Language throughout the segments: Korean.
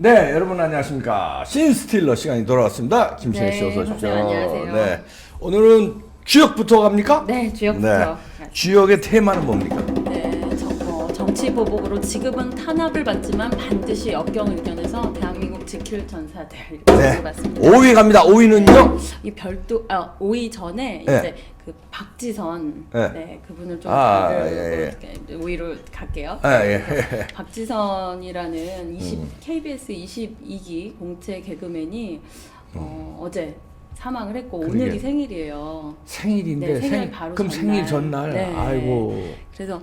네, 여러분 안녕하십니까. 신스틸러 시간이 돌아왔습니다. 김신혜 씨 어서 오십시오. 안녕하세요. 네, 오늘은 주역부터 갑니까? 네, 주역부터. 네. 주역의 테마는 뭡니까? 네, 정치 보복으로 지금은 탄압을 받지만 반드시 역경을 이겨내서 대한민국 지킬 전사들 이렇게 네. 적어봤습니다. 5위 갑니다. 5위는요? 이 별도 5위 전에 네. 이제 그 박지선 네. 그분을 좀 예. 5위로 갈게요. 예. 박지선이라는 KBS 22기 공채 개그맨이 어제 사망을 했고 그러게. 오늘이 생일이에요. 생일인데 네, 생일 바로 그럼 전날. 생일 전날. 네. 아이고. 그래서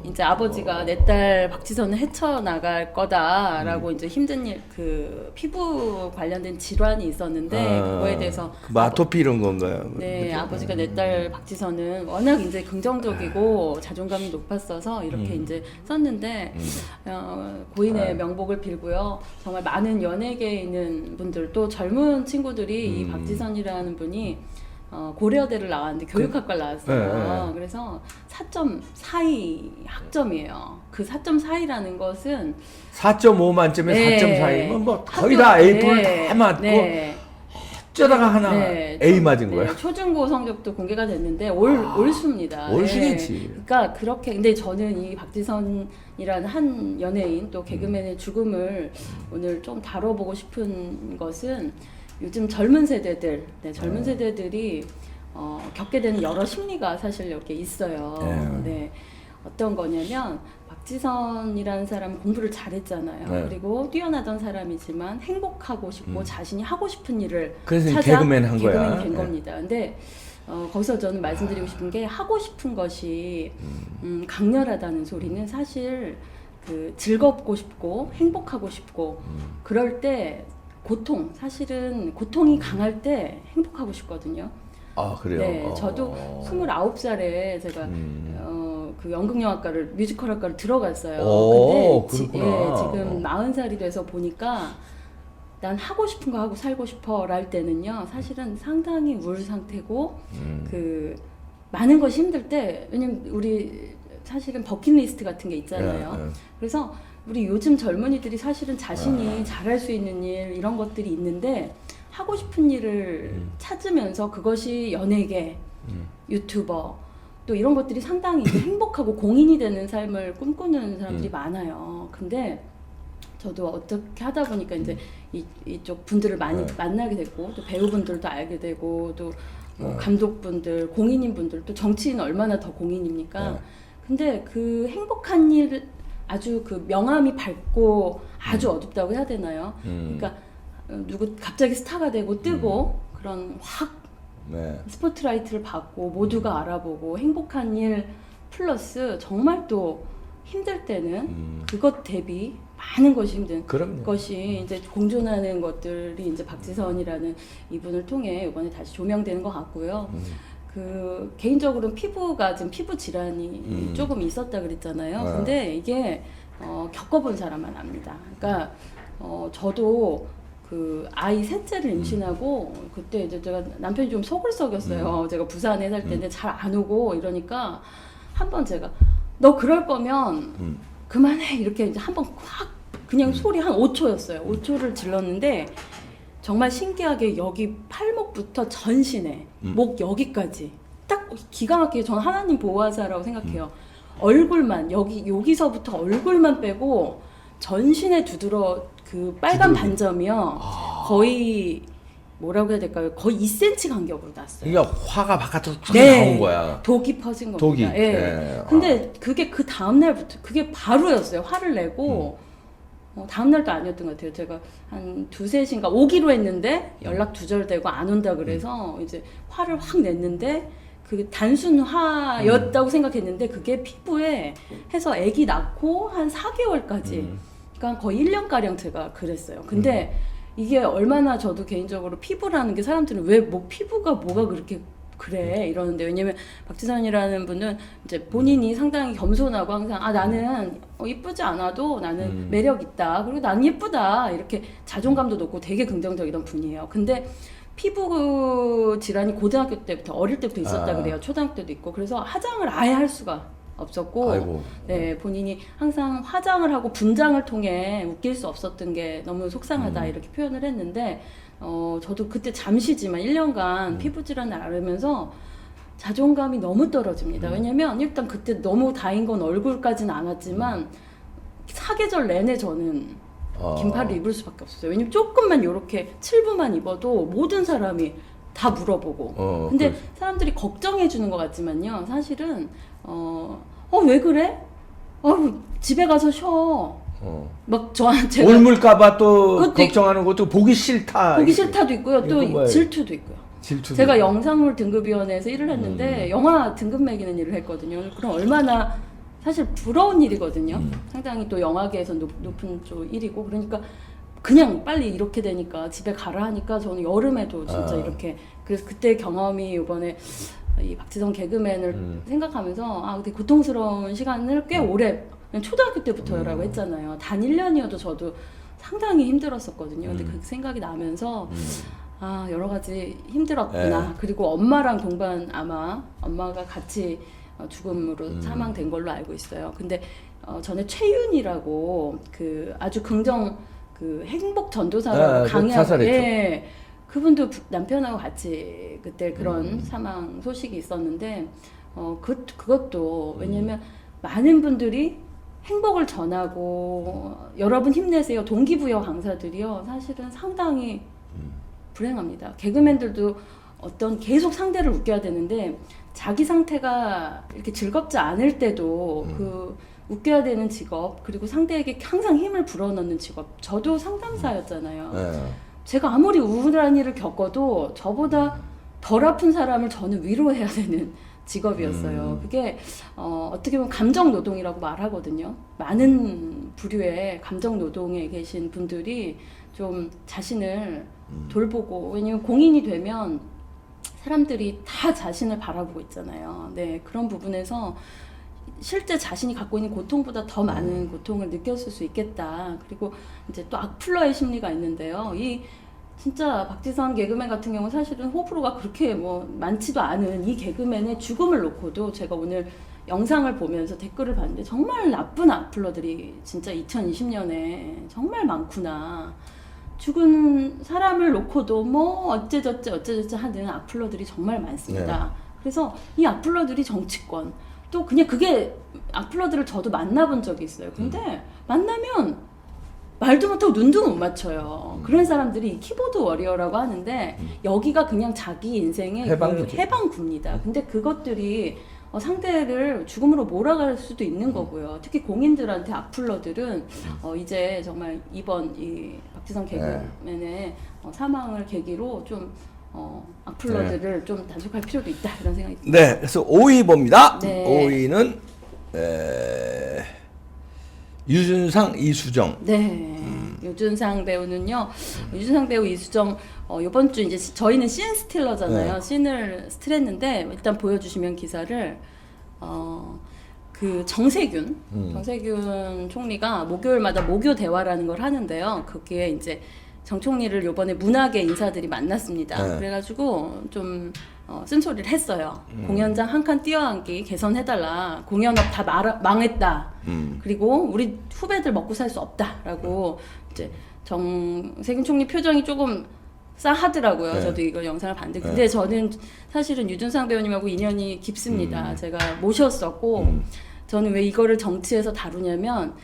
이제 아버지가 내 딸 박지선을 헤쳐나갈 거다라고 이제 힘든 일, 그 피부 관련된 질환이 있었는데 그거에 대해서 그 마토피 이런 건가요? 네, 아버지가 내 딸 박지선은 워낙 이제 긍정적이고 자존감이 높았어서 이렇게 이제 썼는데 고인의 명복을 빌고요. 정말 많은 연예계에 있는 분들 또 젊은 친구들이 이 박지선이라는 분이 고려대를 나왔는데 교육학과를 나왔어요. 네. 그래서 4.42 학점이에요. 그 4.42라는 것은 4.5 만점에 네. 4.4이면 뭐 거의 다 A뿔 다 맞고 네. 어쩌다가 하나 A 맞은 거야. 초중고 성적도 공개가 됐는데 올수입니다. 올수겠지. 네. 그러니까 그렇게 근데 저는 이 박지선이라는 한 연예인 또 개그맨의 죽음을 오늘 좀 다뤄보고 싶은 것은 요즘 젊은 세대들, 젊은 세대들이 겪게 되는 여러 심리가 사실 이렇게 있어요. 네. 어떤 거냐면 박지선이라는 사람은 공부를 잘했잖아요. 네. 그리고 뛰어나던 사람이지만 행복하고 싶고 자신이 하고 싶은 일을 그래서 찾아 개그맨 한 거야. 개그맨이 된 네. 겁니다. 근데 거기서 저는 말씀드리고 싶은 게 하고 싶은 것이 강렬하다는 소리는 사실 그 즐겁고 싶고 행복하고 싶고 그럴 때 사실은 고통이 강할 때 행복하고 싶거든요. 아, 그래요? 네, 저도 29살에 제가 그 연극영화과를 뮤지컬학과를 들어갔어요. 근데 그렇구나. 지금 40살이 돼서 보니까 난 하고 싶은 거 하고 살고 싶어랄 때는요. 사실은 상당히 우울 상태고 그 많은 것이 힘들 때 왜냐면 우리 사실은 버킷리스트 같은 게 있잖아요. 그래서 우리 요즘 젊은이들이 사실은 자신이 잘할 수 있는 일 이런 것들이 있는데 하고 싶은 일을 찾으면서 그것이 연예계, 유튜버 또 이런 것들이 상당히 이제 행복하고 공인이 되는 삶을 꿈꾸는 사람들이 많아요. 근데 저도 어떻게 하다 보니까 이제 이쪽 분들을 많이 만나게 됐고 또 배우분들도 알게 되고 또 감독분들, 공인인 분들 또 정치인 얼마나 더 공인입니까? 근데 그 행복한 일 아주 그 명암이 밝고 아주 어둡다고 해야 되나요? 그러니까 누구 갑자기 스타가 되고 뜨고 그런 확 스포트라이트를 받고 모두가 알아보고 행복한 일 플러스 정말 또 힘들 때는 그것 대비 많은 것이 힘든 것이 이제 공존하는 것들이 이제 박지선이라는 이분을 통해 이번에 다시 조명되는 것 같고요. 그 개인적으로는 피부가 지금 피부 질환이 조금 있었다 그랬잖아요. 근데 이게 겪어본 사람만 압니다. 그러니까 저도 그 아이 셋째를 임신하고 그때 이제 제가 남편이 좀 속을 썩였어요. 제가 부산에 살 때인데 잘 안 오고 이러니까 한번 제가 너 그럴 거면 그만해 이렇게 이제 한번 확 그냥 소리 한 5초였어요. 5초를 질렀는데 정말 신기하게 여기 팔목부터 전신에 목 여기까지 딱 기가 막히게 저는 하나님 보호하사라고 생각해요. 얼굴만 여기서부터 얼굴만 빼고 전신에 두드러 그 빨간 반점이요. 거의 뭐라고 해야 될까요? 거의 2cm 간격으로 났어요. 그러니까 화가 바깥으로 쭉 나온 거야. 독이 퍼진 겁니다. 독이. 예. 근데 그게 그 다음 날부터 그게 바로였어요. 화를 내고 다음 날도 아니었던 것 같아요. 제가 한 2-3시인가 오기로 했는데 연락 두절되고 안 온다 그래서 이제 화를 확 냈는데 그 단순 화였다고 생각했는데 그게 피부에 해서 아기 낳고 한 4개월까지 그러니까 거의 1년가량 제가 그랬어요. 근데 이게 얼마나 저도 개인적으로 피부라는 게 사람들은 왜 뭐 피부가 뭐가 그렇게 그래 이러는데 왜냐면 박지선이라는 분은 이제 본인이 상당히 겸손하고 항상 나는 이쁘지 않아도 나는 매력 있다 그리고 난 예쁘다 이렇게 자존감도 높고 되게 긍정적이던 분이에요. 근데 피부 질환이 고등학교 때부터 어릴 때부터 있었다 그래요. 초등학교 때도 있고 그래서 화장을 아예 할 수가 없었고, 아이고. 네, 본인이 항상 화장을 하고 분장을 통해 웃길 수 없었던 게 너무 속상하다 이렇게 표현을 했는데, 저도 그때 잠시지만 1년간 피부 질환을 앓으면서 자존감이 너무 떨어집니다. 왜냐면 일단 그때 너무 다인 건 얼굴까지는 않았지만 사계절 내내 저는 긴팔을 입을 수밖에 없었어요. 왜냐면 조금만 이렇게 7부만 입어도 모든 사람이 다 물어보고. 근데 사람들이 걱정해 주는 것 같지만요. 사실은 왜 그래? 집에 가서 쉬어. 막 저한테 옮을까봐 또 그것도 걱정하는 것도 보기 싫다. 보기 싫다도 있고요. 또 이거 질투도 있고요. 제가 영상물 등급위원회에서 일을 했는데 영화 등급 매기는 일을 했거든요. 그럼 얼마나 사실 부러운 일이거든요. 상당히 또 영화계에서 높은 쪽 일이고 그러니까 그냥 빨리 이렇게 되니까 집에 가라 하니까 저는 여름에도 진짜 이렇게 그래서 그때 경험이 이번에 이 박지성 개그맨을 생각하면서 되게 고통스러운 시간을 꽤 오래 그냥 초등학교 때부터라고 했잖아요. 단 1년이어도 저도 상당히 힘들었었거든요. 근데 그 생각이 나면서 여러 가지 힘들었구나. 그리고 엄마랑 동반 아마 엄마가 같이 죽음으로 사망된 걸로 알고 있어요. 근데 전에 최윤이라고 그 아주 긍정 그 행복 전도사라고 강의하고 그분도 남편하고 같이 그때 그런 사망 소식이 있었는데 그것도 왜냐면 많은 분들이 행복을 전하고 여러분 힘내세요 동기부여 강사들이요 사실은 상당히 불행합니다. 개그맨들도 어떤 계속 상대를 웃겨야 되는데 자기 상태가 이렇게 즐겁지 않을 때도 그 웃겨야 되는 직업 그리고 상대에게 항상 힘을 불어넣는 직업 저도 상담사였잖아요. 제가 아무리 우울한 일을 겪어도 저보다 덜 아픈 사람을 저는 위로해야 되는 직업이었어요. 그게 어떻게 보면 감정 노동이라고 말하거든요. 많은 부류의 감정 노동에 계신 분들이 좀 자신을 돌보고 왜냐면 공인이 되면 사람들이 다 자신을 바라보고 있잖아요. 네, 그런 부분에서 실제 자신이 갖고 있는 고통보다 더 많은 고통을 느꼈을 수 있겠다. 그리고 이제 또 악플러의 심리가 있는데요. 이 진짜 박지성 개그맨 같은 경우는 사실은 호불호가 그렇게 뭐 많지도 않은 이 개그맨의 죽음을 놓고도 제가 오늘 영상을 보면서 댓글을 봤는데 정말 나쁜 악플러들이 진짜 2020년에 정말 많구나. 죽은 사람을 놓고도 뭐 어째저째 하는 악플러들이 정말 많습니다. 그래서 이 악플러들이 정치권 또 그냥 그게 악플러들을 저도 만나본 적이 있어요. 근데 만나면 말도 못하고 눈도 못 맞춰요. 그런 사람들이 키보드 워리어라고 하는데 여기가 그냥 자기 인생의 해방구입니다. 근데 그것들이 상대를 죽음으로 몰아갈 수도 있는 거고요. 특히 공인들한테 악플러들은 이제 정말 이번 이 박지성 개그맨의 사망을 계기로 좀 악플러들을 좀 단속할 필요도 있다 이런 생각이 듭니다. 네, 그래서 5위 봅니다. 네. 5위는 유준상, 이수정. 네, 유준상 배우는요. 유준상 배우 이수정 이번 주 이제 저희는 씬 스틸러잖아요. 씬을 스틸했는데 일단 보여주시면 기사를 그 정세균 총리가 목요일마다 목요 대화라는 걸 하는데요. 거기에 이제 정 총리를 요번에 문학의 인사들이 만났습니다. 그래가지고 좀 쓴소리를 했어요. 공연장 한 칸 띄어앉기 개선해달라. 공연업 다 망했다. 그리고 우리 후배들 먹고 살 수 없다라고 이제 정세균 총리 표정이 조금 싸하더라고요. 저도 이걸 영상을 봤는데 근데 저는 사실은 유준상 배우님하고 인연이 깊습니다. 제가 모셨었고 저는 왜 이거를 정치에서 다루냐면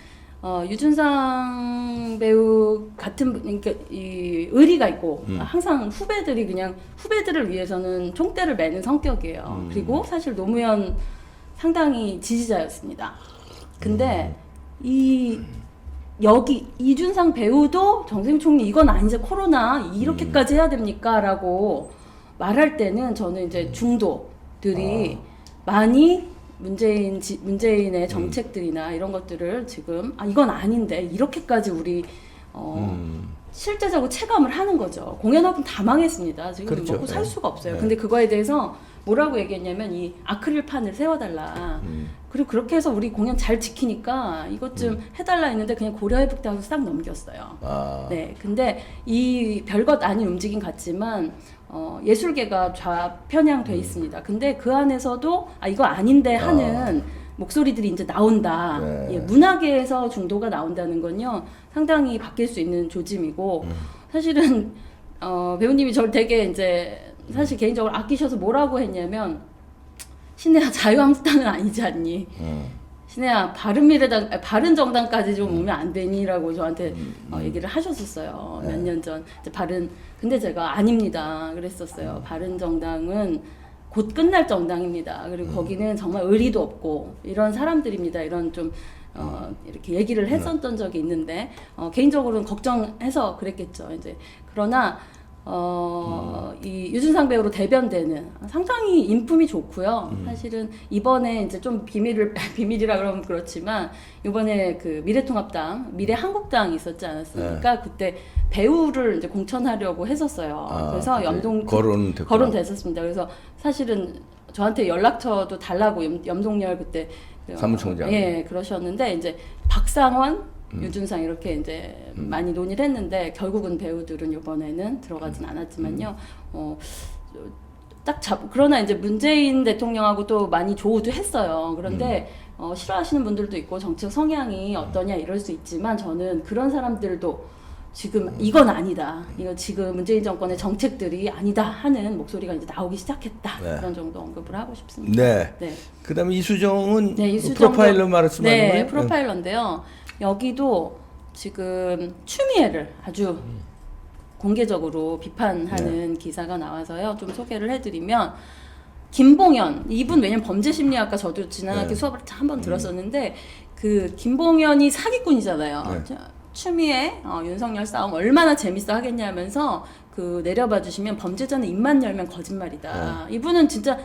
유준상 배우 같은 그러니까 이 의리가 있고 항상 후배들을 위해서는 총대를 매는 성격이에요. 그리고 사실 노무현 상당히 지지자였습니다. 근데 여기 이준상 배우도 정세균 총리 이건 아니지 코로나 이렇게까지 해야 됩니까? 라고 말할 때는 저는 이제 중도들이 많이 문재인의 정책들이나 이런 것들을 지금 이건 아닌데 이렇게까지 우리 실제적으로 체감을 하는 거죠. 공연업은 다 망했습니다. 지금 그렇죠. 먹고 살 수가 없어요. 근데 그거에 대해서 뭐라고 얘기했냐면 이 아크릴판을 세워달라. 그리고 그렇게 해서 우리 공연 잘 지키니까 이것 좀 해달라 했는데 그냥 고려해북대 하고 싹 넘겼어요. 네, 근데 이 별것 아닌 움직임 같지만 예술계가 좌편향돼 있습니다. 근데 그 안에서도 이거 아닌데 하는 목소리들이 이제 나온다. 네. 예, 문화계에서 중도가 나온다는 건요 상당히 바뀔 수 있는 조짐이고 사실은 배우님이 저를 되게 이제 사실 개인적으로 아끼셔서 뭐라고 했냐면 신혜야 자유한국당은 아니지 않니? 신혜야 바른정당까지 좀 오면 안 되니라고 저한테 얘기를 하셨었어요. 몇 년 전. 이제 근데 제가 아닙니다. 그랬었어요. 바른정당은 곧 끝날 정당입니다. 그리고 거기는 정말 의리도 없고 이런 사람들입니다. 이런 좀 이렇게 얘기를 했었던 적이 있는데 개인적으로는 걱정해서 그랬겠죠. 이제 그러나 이 유준상 배우로 대변되는 상당히 인품이 좋고요. 사실은 이번에 이제 좀 비밀이라 그러면 그렇지만 이번에 그 미래통합당, 미래한국당이 있었지 않았습니까? 네. 그때 배우를 이제 공천하려고 했었어요. 그래서 거론됐었습니다. 그래서 사실은 저한테 연락처도 달라고 염동열 그때 사무총장 그러셨는데 이제 박상원 유준상 이렇게 이제 많이 논의를 했는데 결국은 배우들은 이번에는 들어가진 않았지만요. 그러나 이제 문재인 대통령하고 또 많이 조우도 했어요. 그런데 싫어하시는 분들도 있고 정책 성향이 어떠냐 이럴 수 있지만 저는 그런 사람들도 지금 이건 아니다. 이거 지금 문재인 정권의 정책들이 아니다 하는 목소리가 이제 나오기 시작했다. 네. 그런 정도 언급을 하고 싶습니다. 네. 네. 그다음에 이수정은 네, 이수정도, 프로파일러 말씀하는 네, 거예요? 프로파일러인데요. 여기도 지금 추미애를 아주 공개적으로 비판하는 기사가 나와서요. 좀 소개를 해드리면 김봉현 이분 왜냐면 범죄심리학과 저도 지난학기 수업을 한번 들었었는데 그 김봉현이 사기꾼이잖아요. 네. 추미애 윤석열 싸움 얼마나 재밌어 하겠냐면서 그 내려봐 주시면 범죄자는 입만 열면 거짓말이다. 이분은 진짜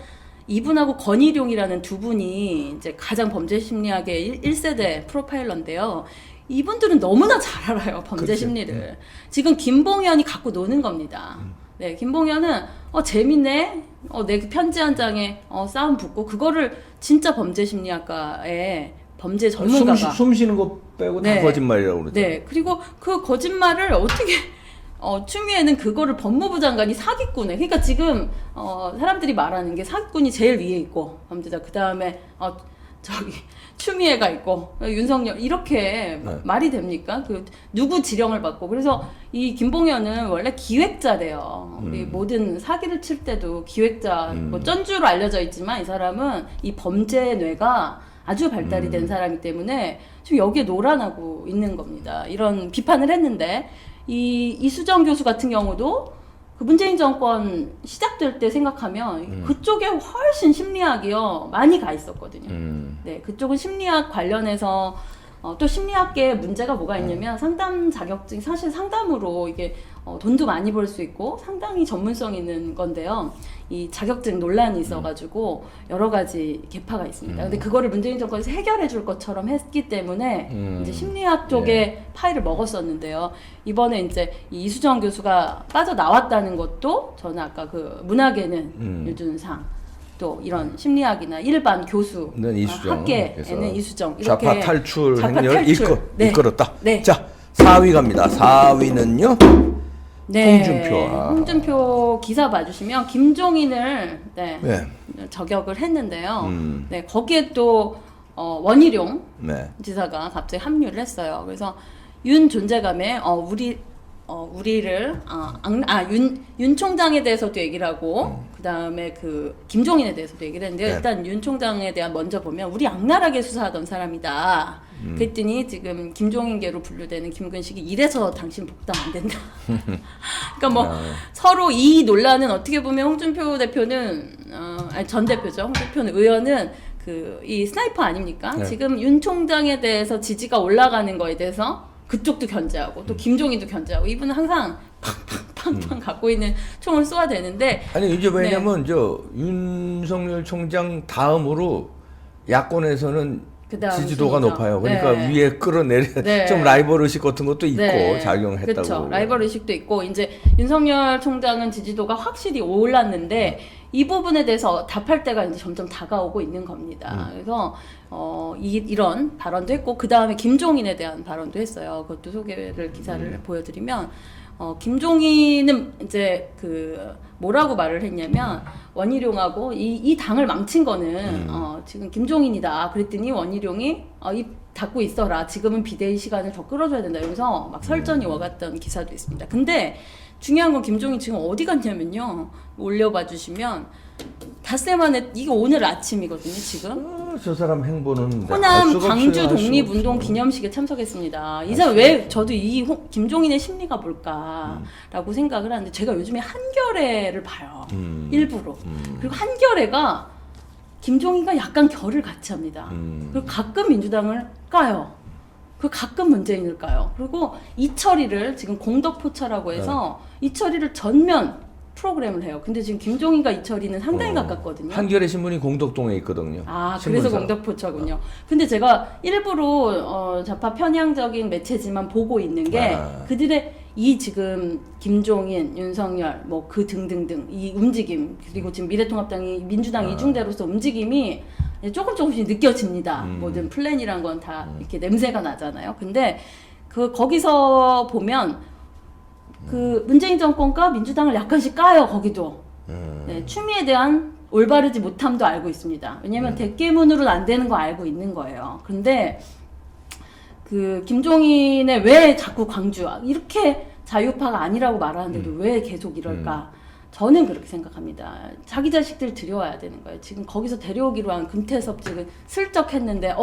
이분하고 건희룡이라는 두 분이 이제 가장 범죄 심리학의 1세대 프로파일러인데요. 이분들은 너무나 잘 알아요. 범죄 그렇지. 심리를. 지금 김봉현이 갖고 노는 겁니다. 네, 김봉현은 재밌네. 내 편지 한 장에 싸움 붙고 그거를 진짜 범죄 심리학과에 범죄 전문가가 숨 쉬는 거 빼고 다 거짓말이라고 그러죠. 네. 그리고 그 거짓말을 어떻게 추미애는 그거를 법무부 장관이 사기꾼에 그러니까 지금 사람들이 말하는 게 사기꾼이 제일 위에 있고 범죄자 그다음에 추미애가 있고 윤석열 이렇게 말이 됩니까? 그 누구 지령을 받고 그래서 이 김봉현은 원래 기획자래요. 우리 모든 사기를 칠 때도 기획자 뭐 쩐주로 알려져 있지만 이 사람은 이 범죄 뇌가 아주 발달이 된 사람이기 때문에 지금 여기에 노란하고 있는 겁니다. 이런 비판을 했는데 이수정 교수 같은 경우도 그 문재인 정권 시작될 때 생각하면 그쪽에 훨씬 심리학이요 많이 가 있었거든요. 네, 그쪽은 심리학 관련해서 또 심리학계에 문제가 뭐가 있냐면 상담 자격증 사실 상담으로 이게 돈도 많이 벌 수 있고 상당히 전문성 있는 건데요. 이 자격증 논란이 있어가지고 여러 가지 계파가 있습니다. 근데 그거를 문재인 정권에서 해결해 줄 것처럼 했기 때문에 이제 심리학 쪽에 파일을 먹었었는데요. 이번에 이제 이 이수정 교수가 빠져나왔다는 것도 저는 아까 그 문학에는 유준상 또 이런 심리학이나 일반 교수 학계에는 이수정 이렇게 좌파 탈출 행렬 이끌었다. 네. 자 4위 갑니다. 4위는요. 네, 홍준표. 홍준표 기사 봐주시면 김종인을 저격을 했는데요. 네, 거기에 또 원희룡 지사가 갑자기 합류를 했어요. 그래서 윤 존재감에 우리를 윤 총장에 대해서도 얘기를 하고 그 다음에 그 김종인에 대해서도 얘기를 했는데요. 일단 윤 총장에 대한 먼저 보면 우리 악랄하게 수사하던 사람이다. 그랬더니 지금 김종인계로 분류되는 김근식이 이래서 당신 복당 안 된다. 그러니까 뭐 서로 이 논란은 어떻게 보면 홍준표 대표는 전 대표죠. 홍준표 의원은 이 스나이퍼 아닙니까? 지금 윤 총장에 대해서 지지가 올라가는 거에 대해서 그쪽도 견제하고 또 김종인도 견제하고 이분은 항상 팡팡팡팡 갖고 있는 총을 쏘아야 되는데 아니 이제 왜냐면 윤석열 총장 다음으로 야권에서는 지지도가 높아요. 그러니까 위에 끌어내려 좀 라이벌 의식 같은 것도 있고 작용했다고. 그렇죠. 라이벌 의식도 있고 이제 윤석열 총장은 지지도가 확실히 올랐는데 이 부분에 대해서 답할 때가 이제 점점 다가오고 있는 겁니다. 그래서 이런 발언도 했고 그 다음에 김종인에 대한 발언도 했어요. 그것도 소개를 기사를 보여드리면 김종인은 이제 뭐라고 말을 했냐면 원희룡하고 이 당을 망친 거는 지금 김종인이다. 그랬더니 원희룡이 입 닫고 있어라. 지금은 비대위 시간을 더 끌어줘야 된다. 이러면서 막 설전이 오갔던 기사도 있습니다. 근데 중요한 건 김종인 지금 어디 갔냐면요. 올려봐 주시면 닷새 만에 이게 오늘 아침이거든요. 지금 저 사람 행보는 호남 광주 독립운동 기념식에 참석했습니다. 이 사람 왜 저도 김종인의 심리가 뭘까라고 생각을 하는데 제가 요즘에 한겨레를 봐요. 일부러. 그리고 한겨레가 김종인과 약간 결을 같이 합니다. 그리고 가끔 민주당을 까요. 그리고 가끔 문재인을 까요. 그리고 이철이를 지금 공덕포차라고 해서 이철이를 전면 프로그램을 해요. 근데 지금 김종인과 이철이는 상당히 가깝거든요. 한겨레 신문이 공덕동에 있거든요. 아, 신문사. 그래서 공덕포차군요. 근데 제가 일부러 좌파 편향적인 매체지만 보고 있는 게 그들의 이 지금 김종인, 윤석열, 뭐 그 등등등 이 움직임 그리고 지금 미래통합당이 민주당 이중대로서 움직임이 조금씩 느껴집니다. 모든 플랜이란 건 다 이렇게 냄새가 나잖아요. 근데 거기서 보면 그 문재인 정권과 민주당을 약간씩 까요. 거기도 네, 추미애에 대한 올바르지 못함도 알고 있습니다. 왜냐하면 대깨문으로는 안 되는 거 알고 있는 거예요. 근데 그 김종인의 왜 자꾸 광주 이렇게 자유파가 아니라고 말하는데도 왜 계속 이럴까? 저는 그렇게 생각합니다. 자기 자식들 들여와야 되는 거예요. 지금 거기서 데려오기로 한 금태섭 지금 슬쩍 했는데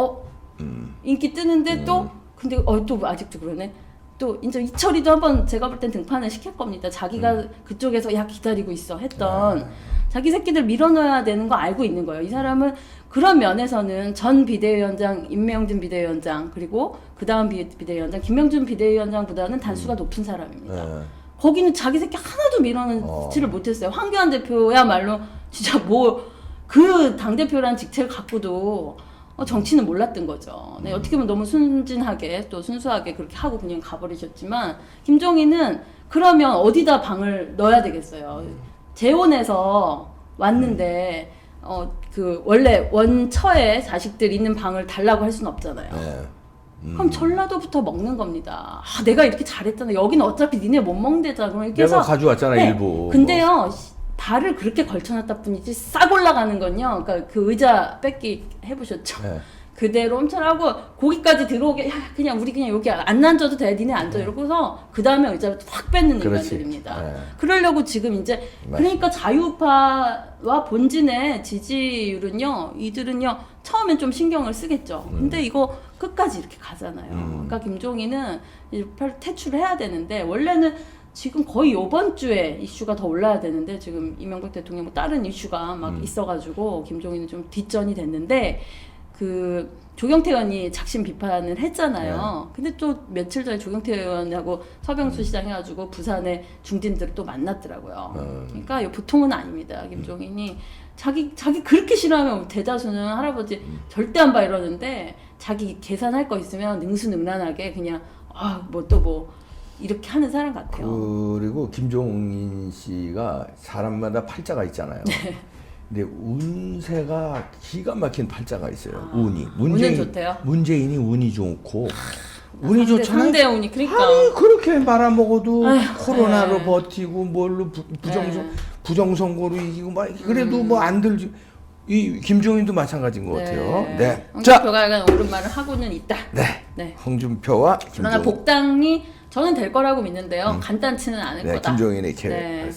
인기 뜨는데 또 근데 또 아직도 그러네. 또 이제 이철이도 한번 제가 볼 땐 등판을 시킬 겁니다. 자기가 그쪽에서 야 기다리고 있어 했던 자기 새끼들 밀어넣어야 되는 거 알고 있는 거예요. 이 사람은 그런 면에서는 전 비대위원장 임명준 비대위원장 그리고 그 다음 비대위원장 김명준 비대위원장보다는 단수가 높은 사람입니다. 거기는 자기 새끼 하나도 밀어넣지를 못했어요. 황교안 대표야말로 진짜 뭐 그 당대표라는 직책을 갖고도 정치는 몰랐던 거죠. 네, 어떻게 보면 너무 순진하게 또 순수하게 그렇게 하고 그냥 가버리셨지만 김종인은 그러면 어디다 방을 넣어야 되겠어요. 재혼해서 왔는데 그 원래 원처에 자식들 있는 방을 달라고 할 수는 없잖아요. 그럼 전라도부터 먹는 겁니다. 내가 이렇게 잘했잖아. 여기는 어차피 니네 못 먹는데잖아. 그럼 이렇게 내가 해서 가져왔잖아 네, 일부. 근데요. 발을 그렇게 걸쳐놨다 뿐이지 싹 올라가는 건요. 그러니까 그 의자 뺏기 해보셨죠? 네. 그대로 엄청 하고 거기까지 들어오게 야 그냥 우리 그냥 여기 안 앉아도 돼 니네 앉아 이러고서 그 다음에 의자를 확 뺏는 인간들입니다. 네. 그러려고 지금 이제 그러니까 자유파와 본진의 지지율은요 이들은요 처음엔 좀 신경을 쓰겠죠. 근데 이거 끝까지 이렇게 가잖아요. 그러니까 김종인은 퇴출해야 되는데 원래는 지금 거의 이번 주에 이슈가 더 올라야 되는데 지금 이명박 대통령 뭐 다른 이슈가 막 있어가지고 김종인은 좀 뒷전이 됐는데 그 조경태 의원이 작심 비판을 했잖아요. 근데 또 며칠 전에 조경태 의원하고 서병수 시장 해가지고 부산의 중진들을 또 만났더라고요. 그러니까 이거 보통은 아닙니다. 김종인이 자기 그렇게 싫어하면 대다수는 할아버지 절대 안 봐 이러는데 자기 계산할 거 있으면 능수능란하게 그냥 뭐 또 뭐 이렇게 하는 사람 같아요. 그리고 김종인 씨가 사람마다 팔자가 있잖아요. 근데 운세가 기가 막힌 팔자가 있어요. 운이. 운은 좋대요? 문재인이 운이 좋고 운이 좋잖아요. 상대 운이 그러니까. 아니 그렇게 말아먹어도 코로나로 버티고 뭘로 부정선거로 이기고 막 그래도 뭐 안 들지. 이 김종인도 마찬가지인 것 같아요. 네. 홍준표가 약간 옳은 말을 하고는 있다. 네. 홍준표와 김종인. 그러나 복당이 저는 될 거라고 믿는데요. 간단치는 않을 거다. 김종인의 계획. 네.